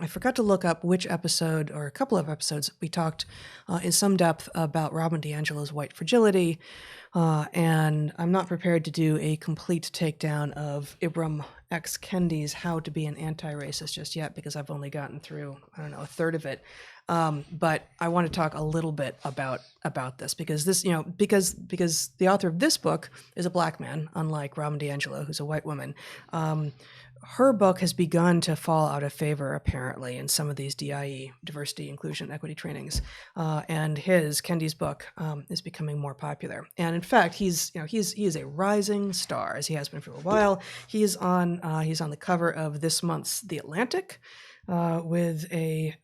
I forgot to look up which episode or a couple of episodes we talked in some depth about Robin DiAngelo's white fragility, and I'm not prepared to do a complete takedown of Ibram X. Kendi's How to Be an Anti-Racist just yet, because I've only gotten through, I don't know, a third of it. But I want to talk a little bit about this, because this, because the author of this book is a black man, unlike Robin DiAngelo, who's a white woman. Her book has begun to fall out of favor, apparently, in some of these DIE, diversity, inclusion, equity trainings, and Kendi's book, is becoming more popular. And in fact, he is a rising star, as he has been for a while. He's on the cover of this month's The Atlantic, with an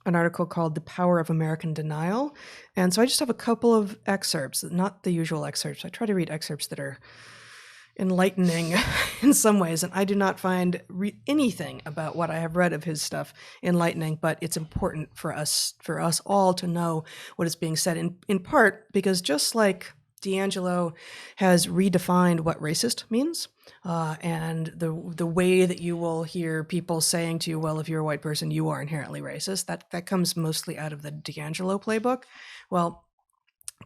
article called "The Power of American Denial." And so I just have a couple of excerpts, not the usual excerpts. I try to read excerpts that are enlightening in some ways, and I do not find anything about what I have read of his stuff enlightening, but it's important for us all to know what is being said, in part because just like DiAngelo has redefined what racist means, and the way that you will hear people saying to you, well, if you're a white person, you are inherently racist, that comes mostly out of the DiAngelo playbook. Well,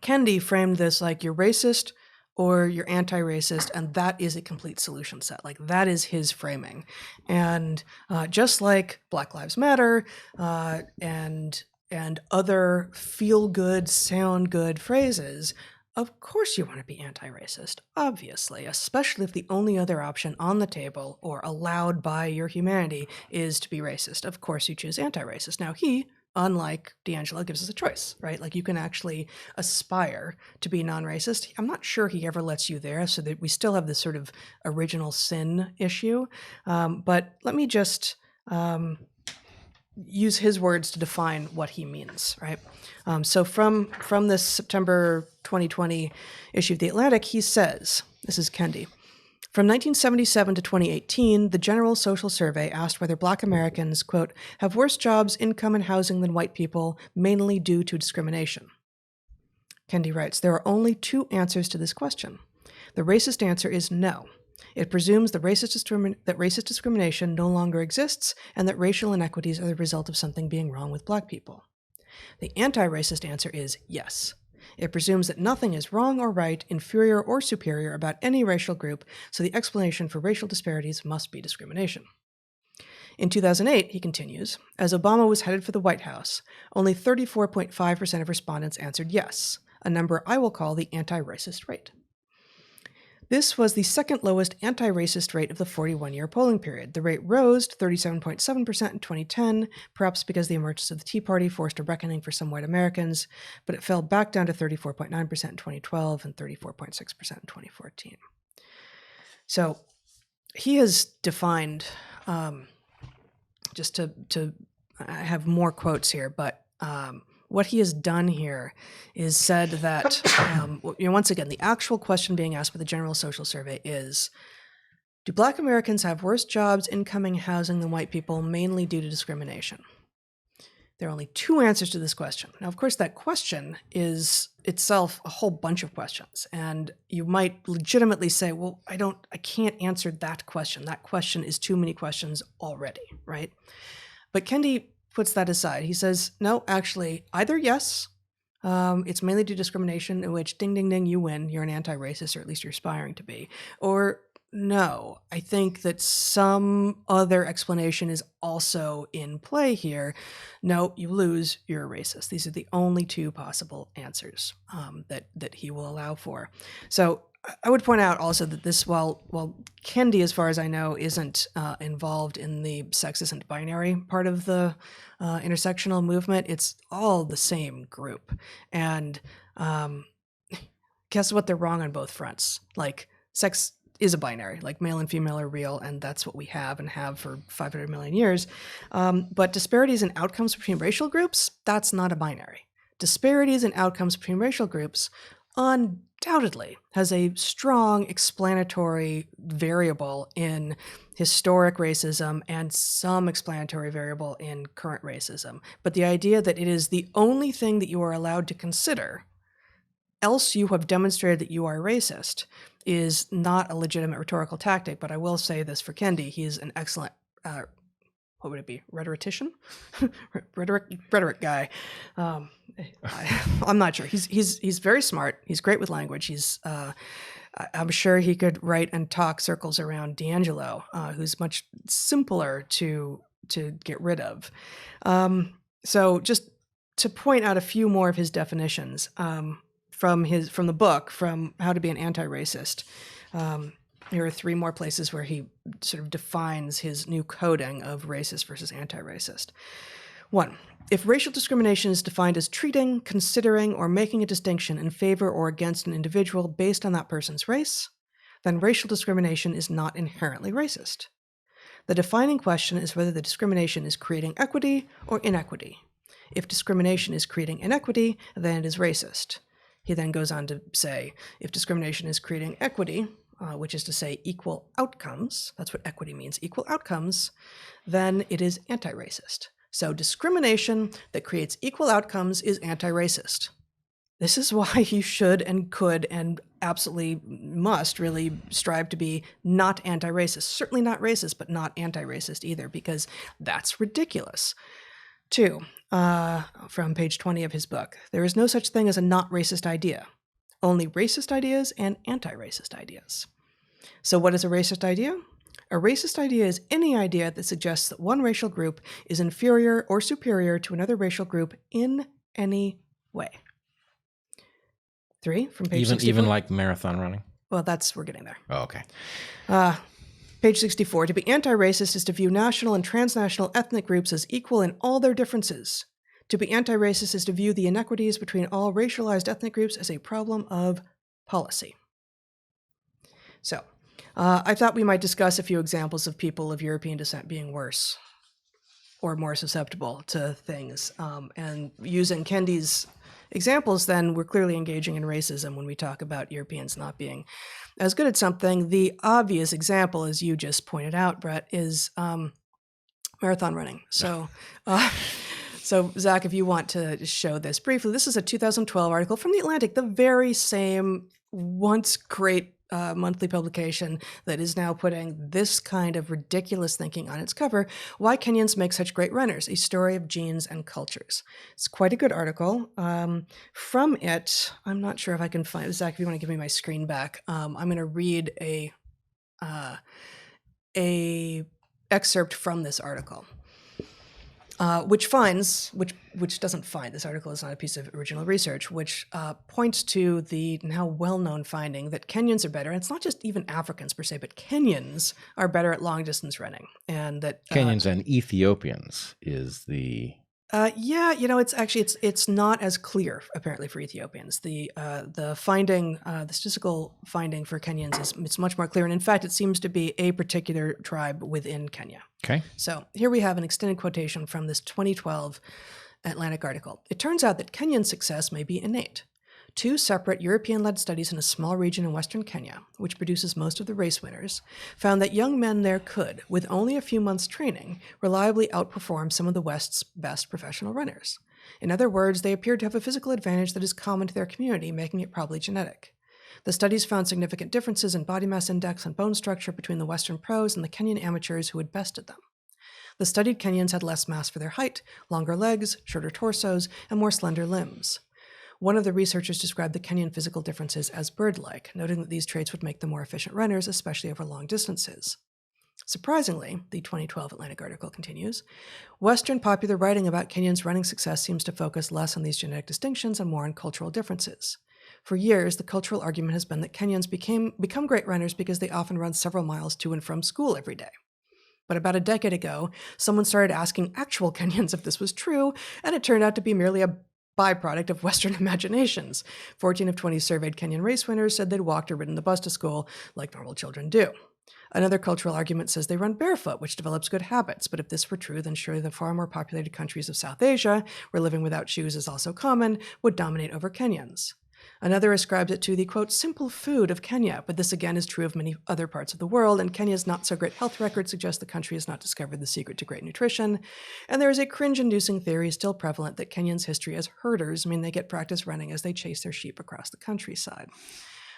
Kendi framed this like you're racist or you're anti-racist, and that is a complete solution set. Like, that is his framing. And just like Black Lives Matter and other feel-good, sound-good phrases, of course you want to be anti-racist, obviously, especially if the only other option on the table or allowed by your humanity is to be racist. Of course you choose anti-racist. Now he, unlike DiAngelo, gives us a choice, right? Like, you can actually aspire to be non-racist. I'm not sure he ever lets you there, so that we still have this sort of original sin issue. But let me just use his words to define what he means, right? So from this September 2020 issue of The Atlantic, he says, this is Kendi, from 1977 to 2018, the General Social Survey asked whether Black Americans, quote, have worse jobs, income, and housing than white people, mainly due to discrimination. Kendi writes, there are only two answers to this question. The racist answer is no. It presumes that racist discrimination no longer exists and that racial inequities are the result of something being wrong with Black people. The anti-racist answer is yes. It presumes that nothing is wrong or right, inferior or superior about any racial group, so the explanation for racial disparities must be discrimination. In 2008, he continues, as Obama was headed for the White House, only 34.5% of respondents answered yes, a number I will call the anti-racist rate. This was the second lowest anti-racist rate of the 41-year polling period. The rate rose to 37.7% in 2010, perhaps because the emergence of the Tea Party forced a reckoning for some white Americans, but it fell back down to 34.9% in 2012 and 34.6% in 2014. So he has defined, just to I have more quotes here, but what he has done here is said that, once again, the actual question being asked by the General Social Survey is, do Black Americans have worse jobs, income, and housing than white people, mainly due to discrimination? There are only two answers to this question. Now, of course, that question is itself a whole bunch of questions, and you might legitimately say, well, I can't answer that question. That question is too many questions already, right? But Kendi puts that aside. He says, no, actually, either yes, it's mainly due to discrimination, in which ding, ding, ding, you win, you're an anti-racist, or at least you're aspiring to be, or no, I think that some other explanation is also in play here. No, you lose, you're a racist. These are the only two possible answers that he will allow for. So I would point out also that this, while Kendi, as far as I know, isn't involved in the sexist and binary part of the intersectional movement, it's all the same group. And guess what? They're wrong on both fronts. Like, sex is a binary, like male and female are real, and that's what we have and have for 500 million years. But disparities in outcomes between racial groups, that's not a binary. Disparities in outcomes between racial groups undoubtedly has a strong explanatory variable in historic racism and some explanatory variable in current racism. But the idea that it is the only thing that you are allowed to consider, else you have demonstrated that you are racist, is not a legitimate rhetorical tactic. But I will say this for Kendi, he is an excellent what would it be? Rhetorician? Rhetoric guy. I'm not sure. He's very smart. He's great with language. I'm sure he could write and talk circles around D'Angelo, who's much simpler to get rid of. So just to point out a few more of his definitions from the book, from How to Be an Anti-Racist. Here are 3 more places where he sort of defines his new coding of racist versus anti-racist. 1. If racial discrimination is defined as treating, considering, or making a distinction in favor or against an individual based on that person's race, then racial discrimination is not inherently racist. The defining question is whether the discrimination is creating equity or inequity. If discrimination is creating inequity, then it is racist. He then goes on to say, if discrimination is creating equity, which is to say equal outcomes, that's what equity means, equal outcomes, then it is anti-racist. So discrimination that creates equal outcomes is anti-racist. This is why you should and could and absolutely must really strive to be not anti-racist. Certainly not racist, but not anti-racist either, because that's ridiculous. 2, from page 20 of his book, there is no such thing as a not racist idea. Only racist ideas and anti-racist ideas. So what is a racist idea? A racist idea is any idea that suggests that one racial group is inferior or superior to another racial group in any way. 3, from page 64. Even like marathon running? Well, we're getting there. Oh, okay. Page 64. To be anti-racist is to view national and transnational ethnic groups as equal in all their differences. To be anti-racist is to view the inequities between all racialized ethnic groups as a problem of policy. So, I thought we might discuss a few examples of people of European descent being worse or more susceptible to things. And using Kendi's examples, then we're clearly engaging in racism when we talk about Europeans not being as good at something. The obvious example, as you just pointed out, Brett, is marathon running. So, so Zach, if you want to show this briefly, this is a 2012 article from The Atlantic, the very same once great monthly publication that is now putting this kind of ridiculous thinking on its cover. Why Kenyans make such great runners, a story of genes and cultures. It's quite a good article. From it, I'm not sure if I can find, Zach, if you want to give me my screen back, I'm going to read a excerpt from this article. Which doesn't find, this article is not a piece of original research, which points to the now well-known finding that Kenyans are better, and it's not just even Africans per se, but Kenyans are better at long-distance running. And that Kenyans and Ethiopians is the... it's not as clear apparently for Ethiopians. The finding, the statistical finding for Kenyans it's much more clear, and in fact, it seems to be a particular tribe within Kenya. Okay. So here we have an extended quotation from this 2012 Atlantic article. It turns out that Kenyan success may be innate. 2 separate European-led studies in a small region in western Kenya, which produces most of the race winners, found that young men there could, with only a few months' training, reliably outperform some of the West's best professional runners. In other words, they appeared to have a physical advantage that is common to their community, making it probably genetic. The studies found significant differences in body mass index and bone structure between the Western pros and the Kenyan amateurs who had bested them. The studied Kenyans had less mass for their height, longer legs, shorter torsos, and more slender limbs. One of the researchers described the Kenyan physical differences as bird-like, noting that these traits would make them more efficient runners, especially over long distances. Surprisingly, the 2012 Atlantic article continues, Western popular writing about Kenyans' running success seems to focus less on these genetic distinctions and more on cultural differences. For years, the cultural argument has been that Kenyans become great runners because they often run several miles to and from school every day. But about a decade ago, someone started asking actual Kenyans if this was true, and it turned out to be merely a byproduct of Western imaginations. 14 of 20 surveyed Kenyan race winners said they'd walked or ridden the bus to school like normal children do. Another cultural argument says they run barefoot, which develops good habits, but if this were true, then surely the far more populated countries of South Asia, where living without shoes is also common, would dominate over Kenyans. Another ascribes it to the, quote, simple food of Kenya, but this again is true of many other parts of the world, and Kenya's not-so-great health record suggests the country has not discovered the secret to great nutrition, and there is a cringe-inducing theory still prevalent that Kenyans' history as herders mean they get practice running as they chase their sheep across the countryside.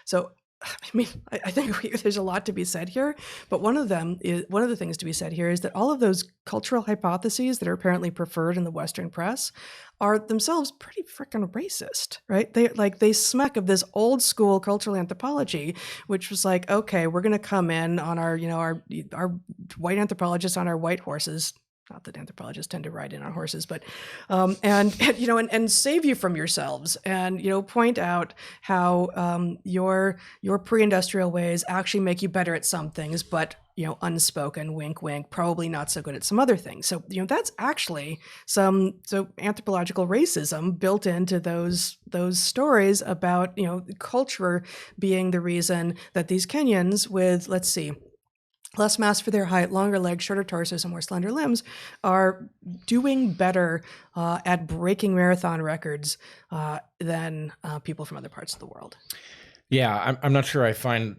So I think there's a lot to be said here, but one of the things to be said here is that all of those cultural hypotheses that are apparently preferred in the Western press are themselves pretty freaking racist, right? They smack of this old school cultural anthropology, which was like, okay, we're going to come in on our white anthropologists on our white horses. Not that anthropologists tend to ride in on horses, but and save you from yourselves, and point out how your pre-industrial ways actually make you better at some things, but unspoken, wink, wink, probably not so good at some other things. So that's actually some anthropological racism built into those stories about culture being the reason that these Kenyans with, let's see, less mass for their height, longer legs, shorter torsos, and more slender limbs are doing better at breaking marathon records than people from other parts of the world. Yeah, I'm not sure. I find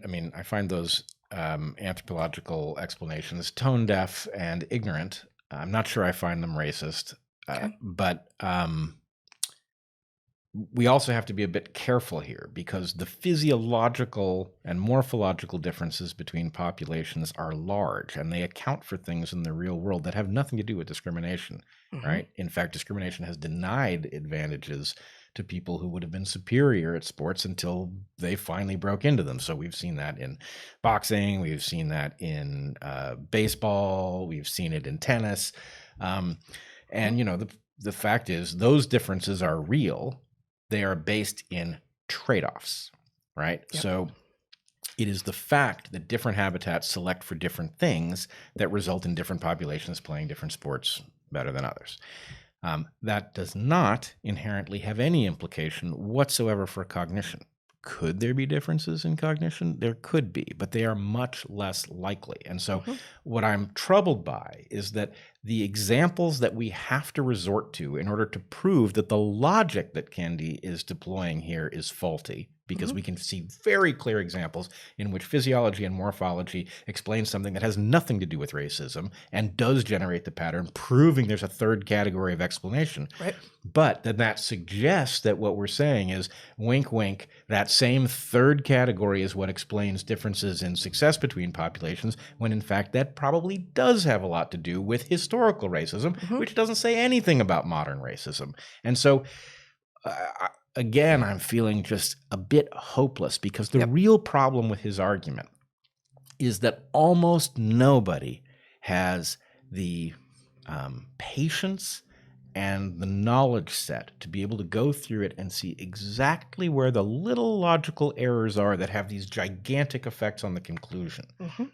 those anthropological explanations tone deaf and ignorant. I'm not sure I find them racist, Okay. but we also have to be a bit careful here, because the physiological and morphological differences between populations are large, and they account for things in the real world that have nothing to do with discrimination, right? In fact, discrimination has denied advantages to people who would have been superior at sports until they finally broke into them. So we've seen that in boxing, we've seen that in baseball, we've seen it in tennis. And the fact is, those differences are real. They are based in trade-offs, right? Yep. So it is the fact that different habitats select for different things that result in different populations playing different sports better than others. That does not inherently have any implication whatsoever for cognition. Could there be differences in cognition? There could be, but they are much less likely. And so what I'm troubled by is that the examples that we have to resort to in order to prove that the logic that Kendi is deploying here is faulty, because we can see very clear examples in which physiology and morphology explain something that has nothing to do with racism and does generate the pattern, proving there's a third category of explanation. Right. But then that suggests that what we're saying is, wink, wink, that same third category is what explains differences in success between populations, when in fact that probably does have a lot to do with historical racism, which doesn't say anything about modern racism. And so again, I'm feeling just a bit hopeless, because the real problem with his argument is that almost nobody has the patience and the knowledge set to be able to go through it and see exactly where the little logical errors are that have these gigantic effects on the conclusion,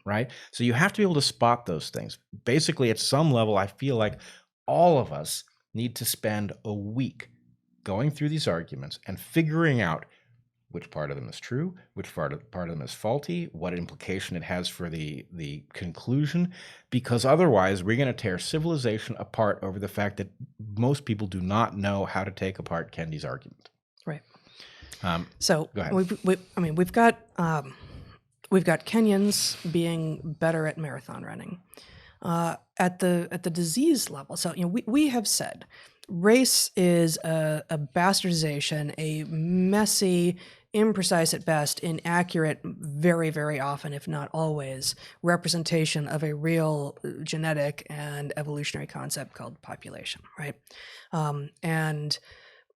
right? So you have to be able to spot those things. Basically, at some level, I feel like all of us need to spend a week going through these arguments and figuring out which part of them is true, which part of them is faulty, what implication it has for the conclusion, because otherwise we're going to tear civilization apart over the fact that most people do not know how to take apart Kendi's argument. Right. So go ahead. We've got Kenyans being better at marathon running at the disease level. So we have said race is a bastardization, a messy, imprecise at best, inaccurate, very, very often, if not always, representation of a real genetic and evolutionary concept called population, right? And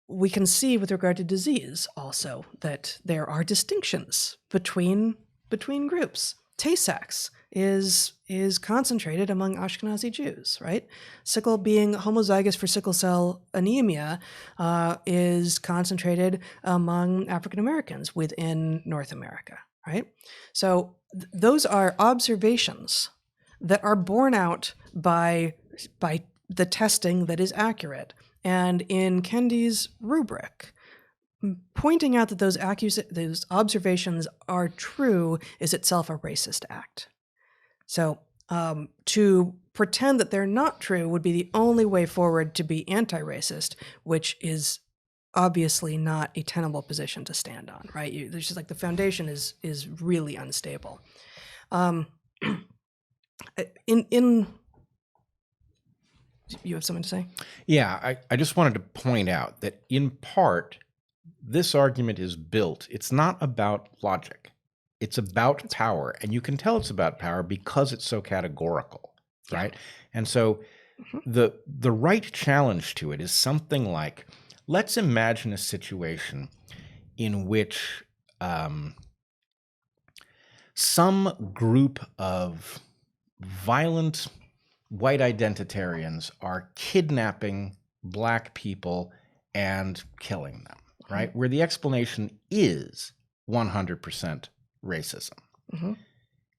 we can see with regard to disease also that there are distinctions between groups. Tay-Sachs is concentrated among Ashkenazi Jews, right? Sickle, being homozygous for sickle cell anemia, is concentrated among African Americans within North America, right? So those are observations that are borne out by the testing that is accurate. And in Kendi's rubric, pointing out that those observations are true is itself a racist act. So to pretend that they're not true would be the only way forward to be anti-racist, which is obviously not a tenable position to stand on, right? There's just like the foundation is really unstable. You have something to say? Yeah, I just wanted to point out that in part, this argument is built. It's not about logic. It's about power, and you can tell it's about power because it's so categorical, right? And so the right challenge to it is something like, let's imagine a situation in which some group of violent white identitarians are kidnapping black people and killing them, right? Where the explanation is 100% racism.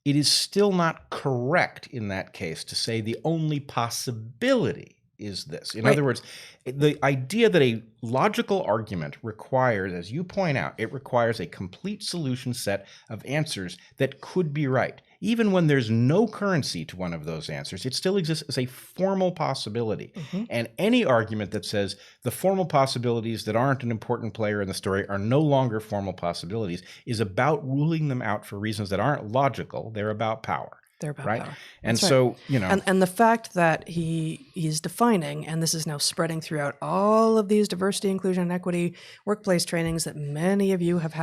It is still not correct in that case to say the only possibility is this. In other words, the idea that a logical argument requires, as you point out, it requires a complete solution set of answers that could be right. Even when there's no currency to one of those answers, it still exists as a formal possibility. And any argument that says the formal possibilities that aren't an important player in the story are no longer formal possibilities is about ruling them out for reasons that aren't logical. They're about power. They're about right? power. And That's so, right. you know. And the fact that he's defining, and this is now spreading throughout all of these diversity, inclusion, and equity workplace trainings that many of you have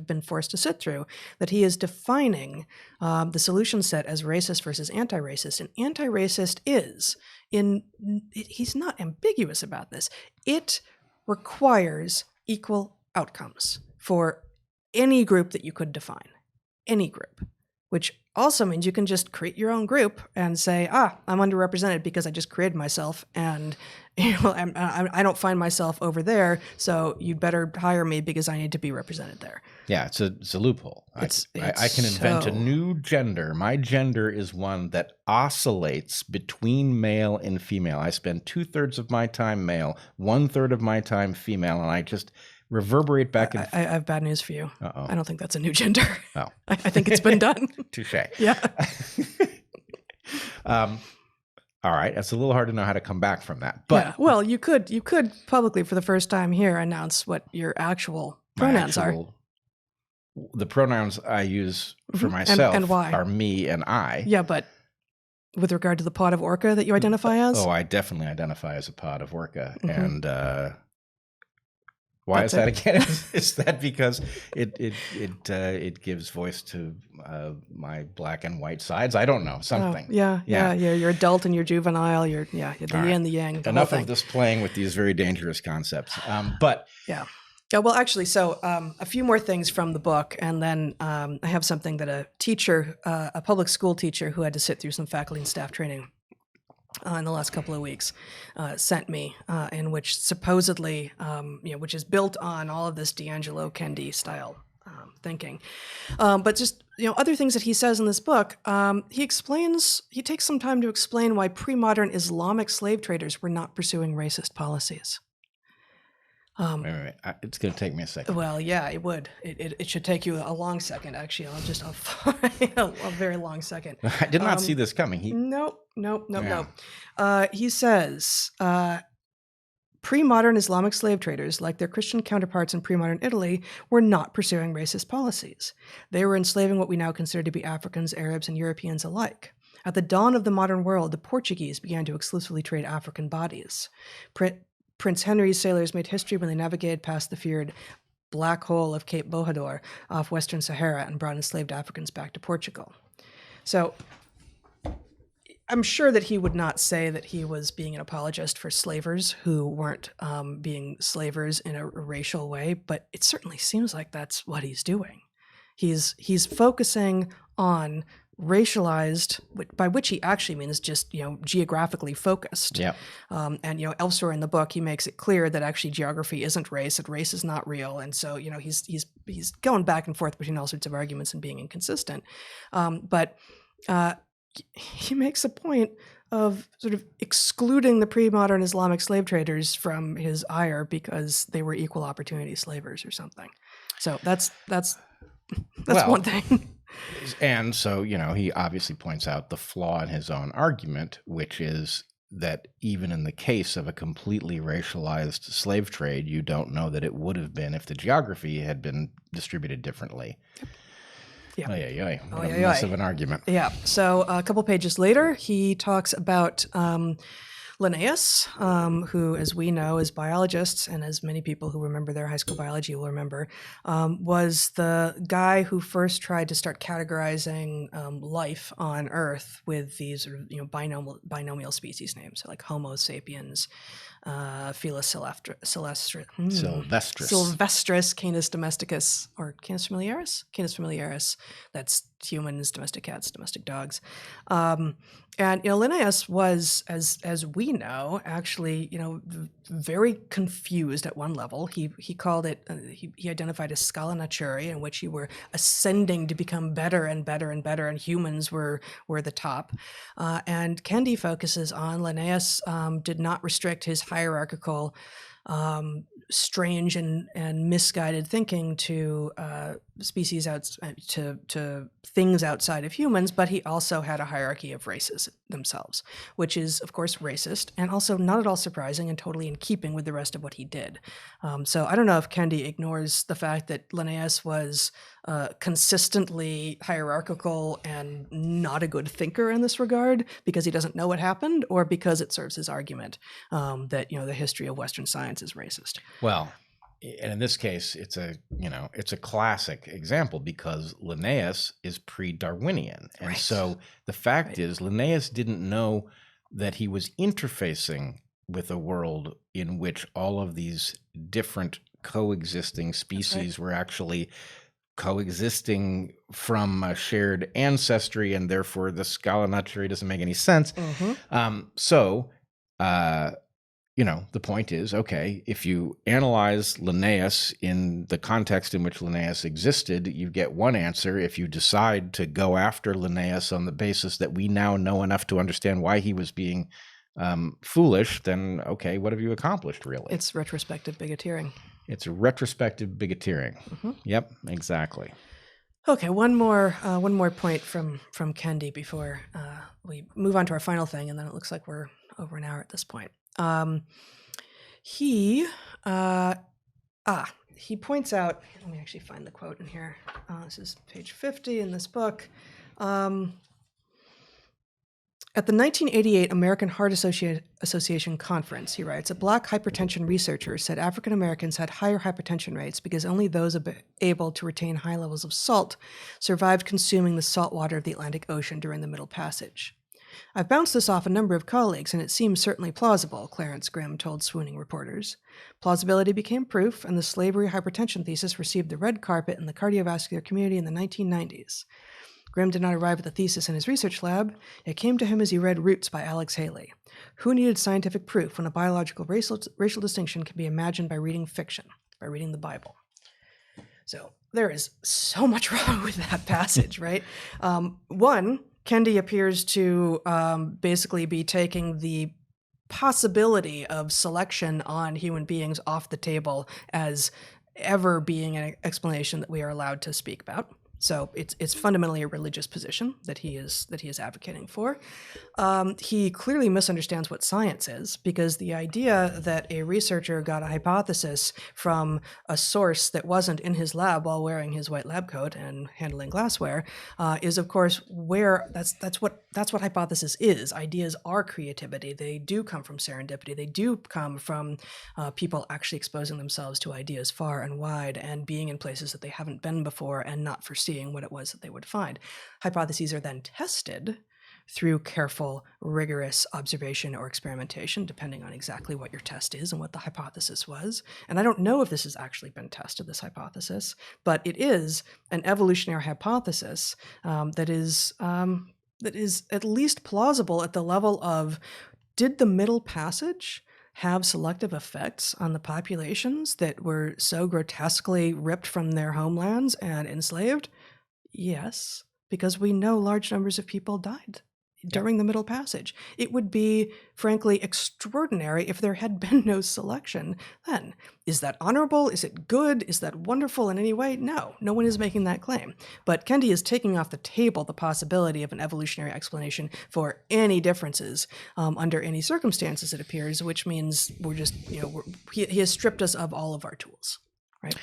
been forced to sit through, that he is defining the solution set as racist versus anti-racist. And anti-racist he's not ambiguous about this. It requires equal outcomes for any group that you could define, any group, which also means you can just create your own group and say, I'm underrepresented because I just created myself, and I don't find myself over there, so you'd better hire me because I need to be represented there. Yeah, it's a loophole. I can invent a new gender. My gender is one that oscillates between male and female. I spend 2/3 of my time male, 1/3 of my time female, and I just reverberate back and I have bad news for you. Uh-oh. I don't think that's a new gender. Oh. I think it's been done. Touché. Yeah. All right. It's a little hard to know how to come back from that. But yeah. Well, you could publicly for the first time here announce what your actual pronouns are. The pronouns I use for myself and why? Are me and I. Yeah, but with regard to the pod of orca that you identify as? Oh, I definitely identify as a pod of orca. And why is that again? Is that because it gives voice to my black and white sides? I don't know. Something. Oh, yeah. You're adult and you're juvenile. You're the yin, the yang. Enough of this playing with these very dangerous concepts. But yeah. Yeah, well, actually, so a few more things from the book, and then I have something that a teacher, a public school teacher who had to sit through some faculty and staff training in the last couple of weeks, sent me, in which supposedly, which is built on all of this D'Angelo Kendi style thinking. But just, other things that he says in this book, he takes some time to explain why pre-modern Islamic slave traders were not pursuing racist policies. Wait. It's going to take me a second. Well, yeah, it would. It should take you a long second, actually. A very long second. I did not see this coming. Nope. He says, pre-modern Islamic slave traders, like their Christian counterparts in pre-modern Italy, were not pursuing racist policies. They were enslaving what we now consider to be Africans, Arabs, and Europeans alike. At the dawn of the modern world, the Portuguese began to exclusively trade African bodies. Prince Henry's sailors made history when they navigated past the feared Black Hole of Cape Bojador off Western Sahara and brought enslaved Africans back to Portugal. So I'm sure that he would not say that he was being an apologist for slavers who weren't being slavers in a racial way, but it certainly seems like that's what he's doing. He's focusing on racialized, by which he actually means just geographically focused. Yeah. And elsewhere in the book he makes it clear that actually geography isn't race, that race is not real, and so he's going back and forth between all sorts of arguments and being inconsistent. But he makes a point of sort of excluding the pre-modern Islamic slave traders from his ire because they were equal opportunity slavers or something. So that's one thing. And so, he obviously points out the flaw in his own argument, which is that even in the case of a completely racialized slave trade, you don't know that it would have been if the geography had been distributed differently. Yeah. What a mess of an argument. Yeah. So a couple pages later, he talks about Linnaeus, who, as we know, as biologists, and as many people who remember their high school biology will remember, was the guy who first tried to start categorizing life on Earth with these sort of, binomial species names, so like Homo sapiens, Felis sylvestris, Canis domesticus, or Canis familiaris? Canis familiaris. That's humans, domestic cats, domestic dogs. And Linnaeus was, as we know, actually, very confused at one level. He called it, he identified as scala naturae, in which you were ascending to become better and better and better, and humans were the top. And Kendi focuses on Linnaeus did not restrict his hierarchical, strange and misguided thinking to species to things outside of humans, but he also had a hierarchy of races themselves, which is, of course, racist and also not at all surprising and totally in keeping with the rest of what he did. So I don't know if Kendi ignores the fact that Linnaeus was consistently hierarchical and not a good thinker in this regard because he doesn't know what happened, or because it serves his argument that the history of Western science is racist. Well, and in this case, it's a classic example because Linnaeus is pre-Darwinian. And Right. so the fact is Linnaeus didn't know that he was interfacing with a world in which all of these different coexisting species were actually coexisting from a shared ancestry, and therefore the scala naturae doesn't make any sense. The point is, okay, if you analyze Linnaeus in the context in which Linnaeus existed, you get one answer. If you decide to go after Linnaeus on the basis that we now know enough to understand why he was being foolish, then, okay, what have you accomplished, really? It's retrospective bigotering. It's a retrospective bigotering. Yep, exactly. Okay, one more point from Kendi before we move on to our final thing, and then it looks like we're over an hour at this point. He points out, let me actually find the quote in here. This is page 50 in this book. At the 1988 American Heart Association conference, he writes, Black hypertension researchers said African Americans had higher hypertension rates because only those able to retain high levels of salt survived consuming the salt water of the Atlantic Ocean during the Middle Passage. I've bounced this off a number of colleagues, and it seems certainly plausible, Clarence Grimm told swooning reporters. Plausibility became proof, and the slavery hypertension thesis received the red carpet in the cardiovascular community in the 1990s. Grimm did not arrive at the thesis in his research lab. It came to him as he read Roots by Alex Haley. Who needed scientific proof when a biological racial distinction can be imagined by reading fiction, by reading the Bible? So there is so much wrong with that passage, right? One, Kendi appears to basically be taking the possibility of selection on human beings off the table as ever being an explanation that we are allowed to speak about. So it's fundamentally a religious position that he is advocating for. He clearly misunderstands what science is, because the idea that a researcher got a hypothesis from a source that wasn't in his lab while wearing his white lab coat and handling glassware is, of course, where that's what hypothesis is. Ideas are creativity. They do come from serendipity. They do come from people actually exposing themselves to ideas far and wide and being in places that they haven't been before and not foreseeing what it was that they would find. Hypotheses are then tested through careful, rigorous observation or experimentation, depending on exactly what your test is and what the hypothesis was. And I don't know if this has actually been tested, this hypothesis, but it is an evolutionary hypothesis that is at least plausible at the level of, did the Middle Passage have selective effects on the populations that were so grotesquely ripped from their homelands and enslaved? Yes, because we know large numbers of people died during the Middle Passage. It would be, frankly, extraordinary if there had been no selection then. Is that honorable? Is it good? Is that wonderful in any way? No one is making that claim. But Kendi is taking off the table the possibility of an evolutionary explanation for any differences under any circumstances, it appears, which means we're just, he has stripped us of all of our tools, right?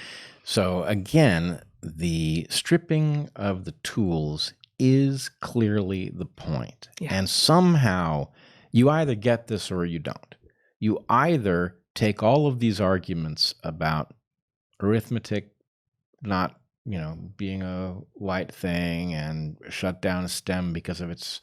So again, the stripping of the tools is clearly the point. Yeah. And somehow You either get this or you don't. You either take all of these arguments about arithmetic not, being a white thing and shut down STEM because of its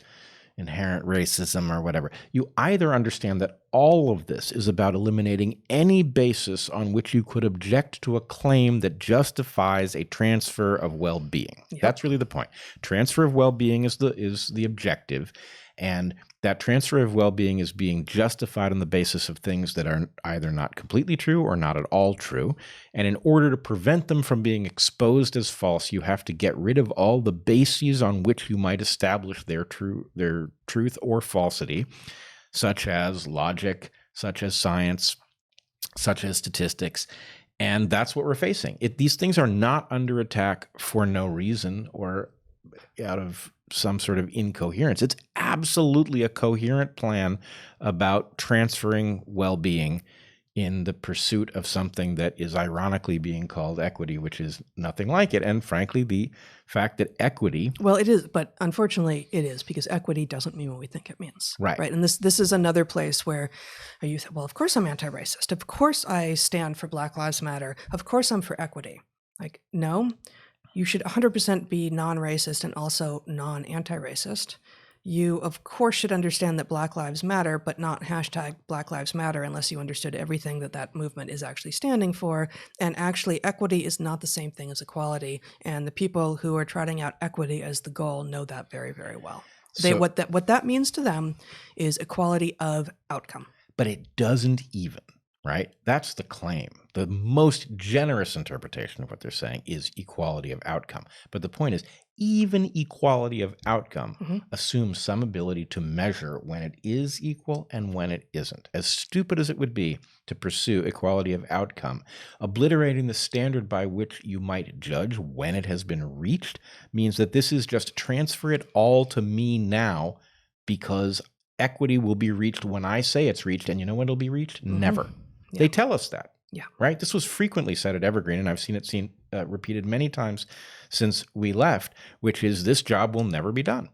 inherent racism or whatever. You either understand that all of this is about eliminating any basis on which you could object to a claim that justifies a transfer of well-being. Yep. That's really the point. Transfer of well-being is the objective, and that transfer of well-being is being justified on the basis of things that are either not completely true or not at all true. And in order to prevent them from being exposed as false, you have to get rid of all the bases on which you might establish their truth or falsity, such as logic, such as science, such as statistics. And that's what we're facing. These things are not under attack for no reason or out of some sort of incoherence. It's absolutely a coherent plan about transferring well-being in the pursuit of something that is ironically being called equity, which is nothing like it. And frankly, the fact that equity... Well, it is, but unfortunately it is, because equity doesn't mean what we think it means. Right. And this is another place where you say, well, of course I'm anti-racist. Of course I stand for Black Lives Matter. Of course I'm for equity. Like, no. You should 100% be non-racist and also non-anti-racist. You, of course, should understand that Black Lives Matter, but not hashtag Black Lives Matter unless you understood everything that movement is actually standing for. And actually, equity is not the same thing as equality. And the people who are trotting out equity as the goal know that very, very well. What that means to them is equality of outcome. But it doesn't even. Right? That's the claim. The most generous interpretation of what they're saying is equality of outcome. But the point is, even equality of outcome assumes some ability to measure when it is equal and when it isn't. As stupid as it would be to pursue equality of outcome, obliterating the standard by which you might judge when it has been reached means that this is just transfer it all to me now, because equity will be reached when I say it's reached. And you know when it'll be reached? Never. Yeah. They tell us that. Yeah. Right? This was frequently said at Evergreen, and I've seen it repeated many times since we left, which is this job will never be done.